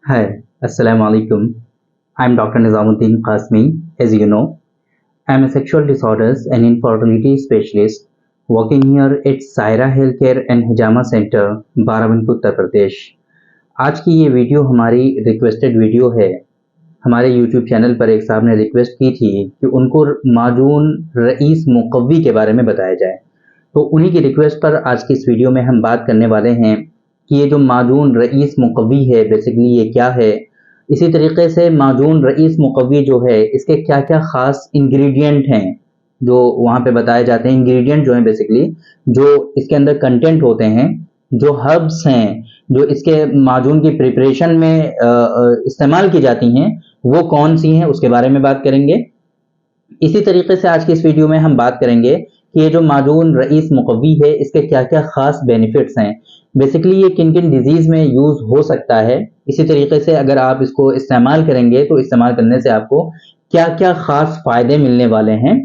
Hi, Assalamu alaikum. I'm Dr. Nizamuddin Qasmi. As you know, I'm a sexual disorders and infertility specialist working here at Saira Healthcare and Hijama Center, Barabanki Uttar Pradesh. आज की ये video हमारी requested video है। हमारे YouTube channel पर एक साहब ने रिक्वेस्ट की थी कि उनको माजून रईस मुकव्वी के बारे में बताया जाए, तो उन्हीं की रिक्वेस्ट पर आज की इस वीडियो में हम बात करने वाले हैं कि ये जो माजून रईस मुकव्वी है बेसिकली ये क्या है। इसी तरीके से माजून रईस मुकव्वी जो है इसके क्या क्या ख़ास इंग्रेडिएंट हैं जो वहाँ पे बताए जाते हैं। इंग्रेडिएंट जो हैं बेसिकली जो इसके अंदर कंटेंट होते हैं, जो हर्ब्स हैं जो इसके माजून की प्रिपरेशन में इस्तेमाल की जाती हैं, वो कौन सी हैं उसके बारे में बात करेंगे। इसी तरीके से आज की इस वीडियो में हम बात करेंगे कि ये जो माजून रईस मुकव्वी है इसके क्या क्या ख़ास बेनिफिट्स हैं, बेसिकली ये किन किन डिजीज़ में यूज़ हो सकता है। इसी तरीके से अगर आप इसको इस्तेमाल करेंगे तो इस्तेमाल करने से आपको क्या क्या ख़ास फ़ायदे मिलने वाले हैं,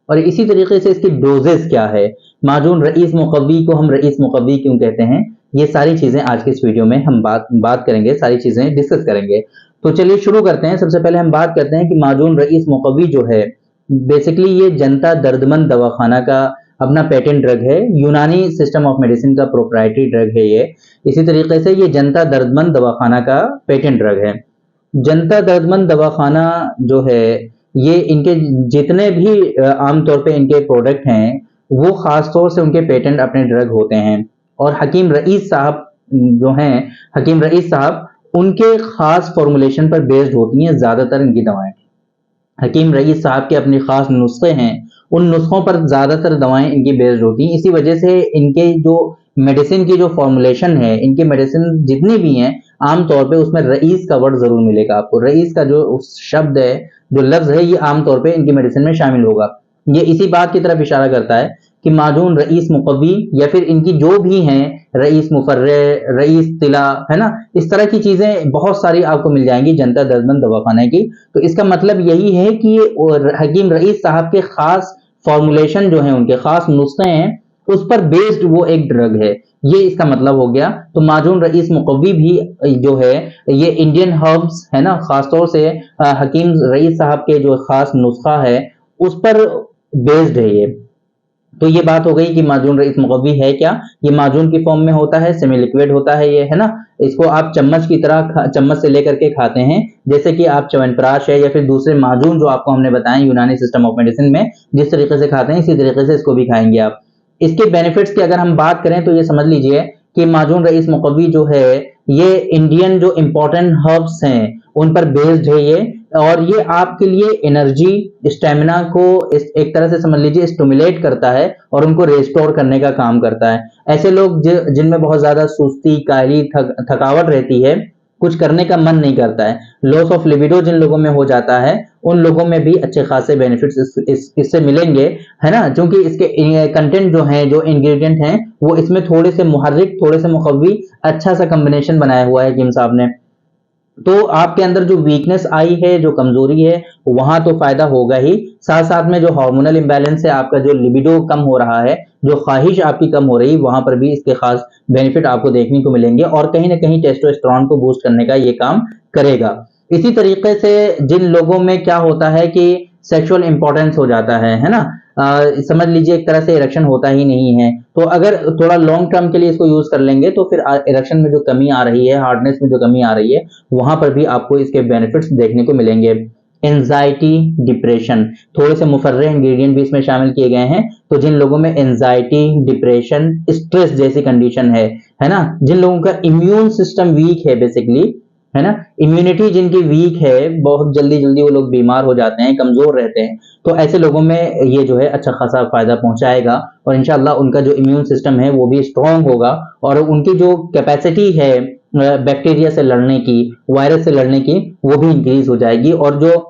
और इसी तरीके से इसकी डोजेस क्या है, माजून रईस मुकव्वी को हम रईस मुकव्वी क्यों कहते हैं, ये सारी चीज़ें आज की इस वीडियो में हम बात करेंगे, सारी चीज़ें डिस्कस करेंगे। तो चलिए शुरू करते हैं। सबसे पहले हम बात करते हैं कि माजून रईस मुकव्वी जो है बेसिकली ये जनता दर्दमंद दवाखाना का अपना पेटेंट ड्रग है, यूनानी सिस्टम ऑफ मेडिसिन का प्रोप्राइटरी ड्रग है ये। इसी तरीके से ये जनता दर्दमंद दवाखाना का पेटेंट ड्रग है। जनता दर्दमंद दवाखाना जो है ये इनके जितने भी आमतौर पे इनके प्रोडक्ट हैं वो खास तौर से उनके पेटेंट अपने ड्रग होते हैं, और हकीम रईस साहब जो हैं, हकीम रईस साहब उनके खास फॉर्मुलेशन पर बेस्ड होती हैं ज़्यादातर इनकी दवाएं। हकीम रईस साहब के अपने खास नुस्खे हैं, उन नुस्खों पर ज़्यादातर दवाएं इनकी बेस्ड होती हैं। इसी वजह से इनके जो मेडिसिन की जो फॉर्मुलेशन है, इनकी मेडिसिन जितनी भी हैं आमतौर पे उसमें रईस का वर्ड ज़रूर मिलेगा आपको। रईस का जो शब्द है, जो लफ्ज़ है, ये आमतौर पे इनकी मेडिसिन में शामिल होगा। ये इसी बात की तरफ इशारा करता है कि माजून रईस मुकव्वी या फिर इनकी जो भी हैं रईस मुफर्रे, रईस तिला, है ना, इस तरह की चीज़ें बहुत सारी आपको मिल जाएंगी जनता दर्दमंद दवाखाने की। तो इसका मतलब यही है कि ये हकीम रईस साहब के खास फॉर्मुलेशन जो है, उनके खास नुस्खे हैं, उस पर बेस्ड वो एक ड्रग है, ये इसका मतलब हो गया। तो माजून रईस मुकव्वी भी जो है ये इंडियन हर्ब्स है ना, खासतौर से हकीम रईस साहब के जो खास नुस्खा है उस पर बेस्ड है ये। तो ये बात हो गई कि माजून रईस मुकव्वी है क्या। ये माजून की फॉर्म में होता है, सेमी लिक्विड होता है ये, है ना। इसको आप चम्मच की तरह चम्मच से लेकर के खाते हैं, जैसे कि आप च्यवनप्राश है या फिर दूसरे माजून जो आपको हमने बताए यूनानी सिस्टम ऑफ मेडिसिन में जिस तरीके से खाते हैं इसी तरीके से इसको भी खाएंगे आप। इसके बेनिफिट्स की अगर हम बात करें तो ये समझ लीजिए कि माजून रईस मुकव्वी जो है ये इंडियन जो इम्पोर्टेंट हर्ब्स हैं उन पर बेस्ड है ये, और ये आपके लिए एनर्जी स्टेमिना को एक तरह से समझ लीजिए स्टिमुलेट करता है और उनको रेस्टोर करने का काम करता है। ऐसे लोग जिनमें बहुत ज्यादा सुस्ती, काहली, थकावट रहती है, कुछ करने का मन नहीं करता है, लॉस ऑफ लिबिडो जिन लोगों में हो जाता है, उन लोगों में भी अच्छे खासे बेनिफिट्स इससे मिलेंगे, है ना। क्योंकि इसके कंटेंट जो हैं, जो इंग्रेडिएंट हैं, वो इसमें थोड़े से मुहर्रिक, थोड़े से मुकव्वी, अच्छा सा कॉम्बिनेशन बनाया हुआ है हकीम साहब ने। तो आपके अंदर जो वीकनेस आई है, जो कमजोरी है, वहां तो फायदा होगा ही, साथ साथ में जो हार्मोनल इंबैलेंस है, आपका जो लिबिडो कम हो रहा है, जो ख्वाहिश आपकी कम हो रही, वहां पर भी इसके खास बेनिफिट आपको देखने को मिलेंगे, और कहीं ना कहीं टेस्टोस्टेरोन को बूस्ट करने का ये काम करेगा। इसी तरीके से जिन लोगों में क्या होता है कि सेक्सुअल इंपॉर्टेंस हो जाता है ना, समझ लीजिए एक तरह से इरेक्शन होता ही नहीं है, तो अगर थोड़ा लॉन्ग टर्म के लिए इसको यूज कर लेंगे तो फिर इरेक्शन में जो कमी आ रही है, हार्डनेस में जो कमी आ रही है, वहां पर भी आपको इसके बेनिफिट्स देखने को मिलेंगे। एंजाइटी, डिप्रेशन, थोड़े से मुफर्रे इंग्रेडिएंट भी इसमें शामिल किए गए हैं। तो जिन लोगों में एंजाइटी, डिप्रेशन, स्ट्रेस जैसी कंडीशन है ना, जिन लोगों का इम्यून सिस्टम वीक है बेसिकली, है ना, इम्यूनिटी जिनकी वीक है, बहुत जल्दी जल्दी वो लोग बीमार हो जाते हैं, कमजोर रहते हैं, तो ऐसे लोगों में ये जो है अच्छा खासा फायदा पहुंचाएगा, और इंशाल्लाह उनका जो इम्यून सिस्टम है वो भी स्ट्रांग होगा, और उनकी जो कैपेसिटी है बैक्टीरिया से लड़ने की, वायरस से लड़ने की, वो भी इंक्रीज हो जाएगी, और जो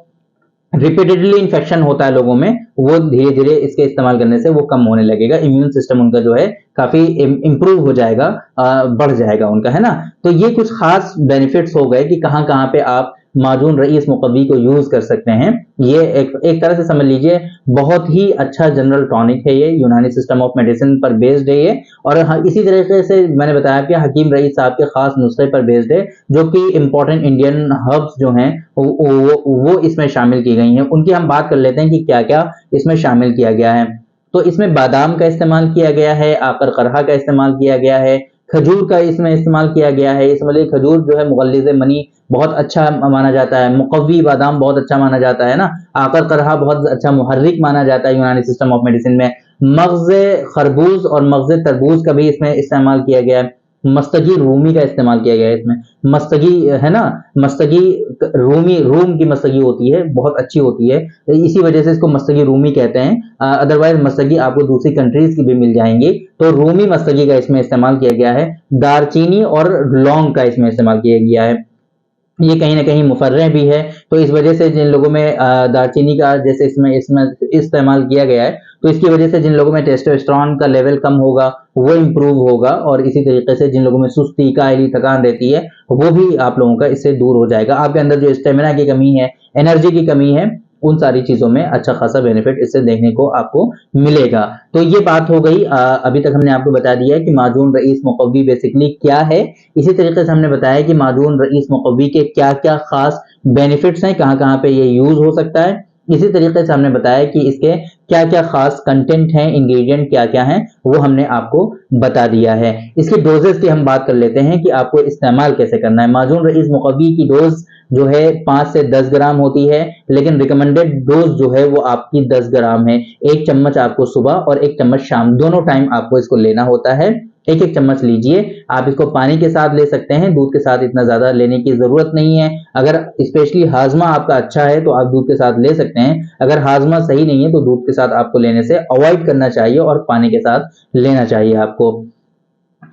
रिपीटेडली इन्फेक्शन होता है लोगों में, वो धीरे धीरे इसके इस्तेमाल करने से वो कम होने लगेगा। इम्यून सिस्टम उनका जो है काफी इंप्रूव हो जाएगा, बढ़ जाएगा उनका, है ना। तो ये कुछ खास बेनिफिट्स हो गए कि कहाँ कहाँ पे आप माजून रईस मुकव्वी को यूज कर सकते हैं। ये एक तरह से समझ लीजिए बहुत ही अच्छा जनरल टॉनिक है, ये यूनानी सिस्टम ऑफ मेडिसिन पर बेस्ड है ये। और इसी तरीके से मैंने बताया कि हकीम रईस साहब के खास नुस्खे पर बेस्ड है, जो कि इंपॉर्टेंट इंडियन हर्ब्स जो हैं वो इसमें शामिल की गई हैं। उनकी हम बात कर लेते हैं कि क्या क्या इसमें शामिल किया गया है। तो इसमें बादाम का इस्तेमाल किया गया है, आकर करहा का इस्तेमाल किया गया है, खजूर का इसमें इस्तेमाल किया गया है। इसमें खजूर जो है मुगल्लिज़ मनी बहुत अच्छा माना जाता है, मुकव्वी बादाम बहुत अच्छा माना जाता है ना, आकर करहा बहुत अच्छा मुहर्रिक माना जाता है यूनानी सिस्टम ऑफ मेडिसिन में। मगज़ खरबूज और मगज़ तरबूज का भी इसमें इस्तेमाल किया गया है। मस्तगी रूमी का इस्तेमाल किया गया है इसमें। मस्तगी है ना, मस्तगी रूम की मस्तगी होती है, बहुत अच्छी होती है, इसी वजह से इसको मस्तगी रूमी कहते हैं। अदरवाइज मस्तगी आपको दूसरी कंट्रीज की भी मिल जाएंगी, तो रूमी मस्तगी का इसमें इस्तेमाल किया गया है। दालचीनी और लौंग का इसमें इस्तेमाल किया गया है। ये कहीं ना कहीं मुफर्रह भी है, तो इस वजह से जिन लोगों में दालचीनी का जैसे इसमें इसमें इस्तेमाल किया गया है, तो इसकी वजह से जिन लोगों में टेस्टोस्टेरोन का लेवल कम होगा वो इम्प्रूव होगा, और इसी तरीके से जिन लोगों में सुस्ती, कायली, थकान रहती है वो भी आप लोगों का इससे दूर हो जाएगा। आपके अंदर जो स्टेमिना की कमी है, एनर्जी की कमी है, उन सारी चीजों में अच्छा खासा बेनिफिट इससे देखने को आपको मिलेगा। तो ये बात हो गई। अभी तक हमने आपको बता दिया है कि माजून रईस मुकव्वी बेसिकली क्या है। इसी तरीके से हमने बताया कि माजून रईस मुकव्वी के क्या क्या खास बेनिफिट्स हैं, कहाँ कहाँ पे ये यूज हो सकता है। इसी तरीके से हमने बताया कि इसके क्या क्या खास कंटेंट हैं, इंग्रेडिएंट क्या क्या हैं, वो हमने आपको बता दिया है। इसकी डोजेस की हम बात कर लेते हैं कि आपको इस्तेमाल कैसे करना है। माजून रईस मुकव्वी की डोज जो है 5 से 10 ग्राम होती है, लेकिन रिकमेंडेड डोज जो है वो आपकी 10 ग्राम है। 1 चम्मच आपको सुबह और 1 चम्मच शाम, दोनों टाइम आपको इसको लेना होता है। एक एक चम्मच लीजिए। आप इसको पानी के साथ ले सकते हैं, दूध के साथ इतना ज्यादा लेने की जरूरत नहीं है। अगर स्पेशली हाजमा आपका अच्छा है तो आप दूध के साथ ले सकते हैं, अगर हाजमा सही नहीं है तो दूध के साथ आपको लेने से अवॉइड करना चाहिए और पानी के साथ लेना चाहिए आपको।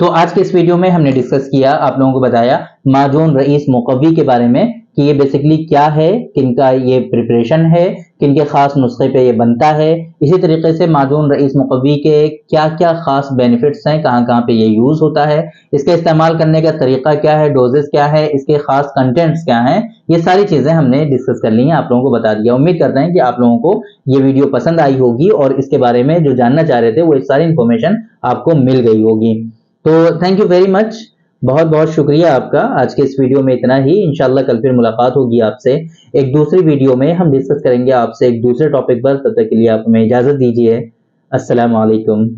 तो आज के इस वीडियो में हमने डिस्कस किया, आप लोगों को बताया माजून रईस मुकव्वी के बारे में कि ये बेसिकली क्या है, किनका ये प्रिपरेशन है, किनके खास नुस्खे पे ये बनता है। इसी तरीके से माजून रईस मुकव्वी के क्या क्या खास बेनिफिट्स हैं, कहाँ कहाँ पे ये यूज होता है, इसके इस्तेमाल करने का तरीका क्या है, डोजेस क्या है, इसके खास कंटेंट्स क्या हैं, ये सारी चीजें हमने डिस्कस कर ली हैं, आप लोगों को बता दिया। उम्मीद करते हैं कि आप लोगों को ये वीडियो पसंद आई होगी और इसके बारे में जो जानना चाह रहे थे वो सारी इंफॉर्मेशन आपको मिल गई होगी। तो थैंक यू वेरी मच, बहुत बहुत शुक्रिया आपका। आज के इस वीडियो में इतना ही। इंशाल्लाह कल फिर मुलाकात होगी आपसे एक दूसरी वीडियो में, हम डिस्कस करेंगे आपसे एक दूसरे टॉपिक पर। तब तक के लिए आप हमें इजाजत दीजिए। अस्सलाम वालेकुम।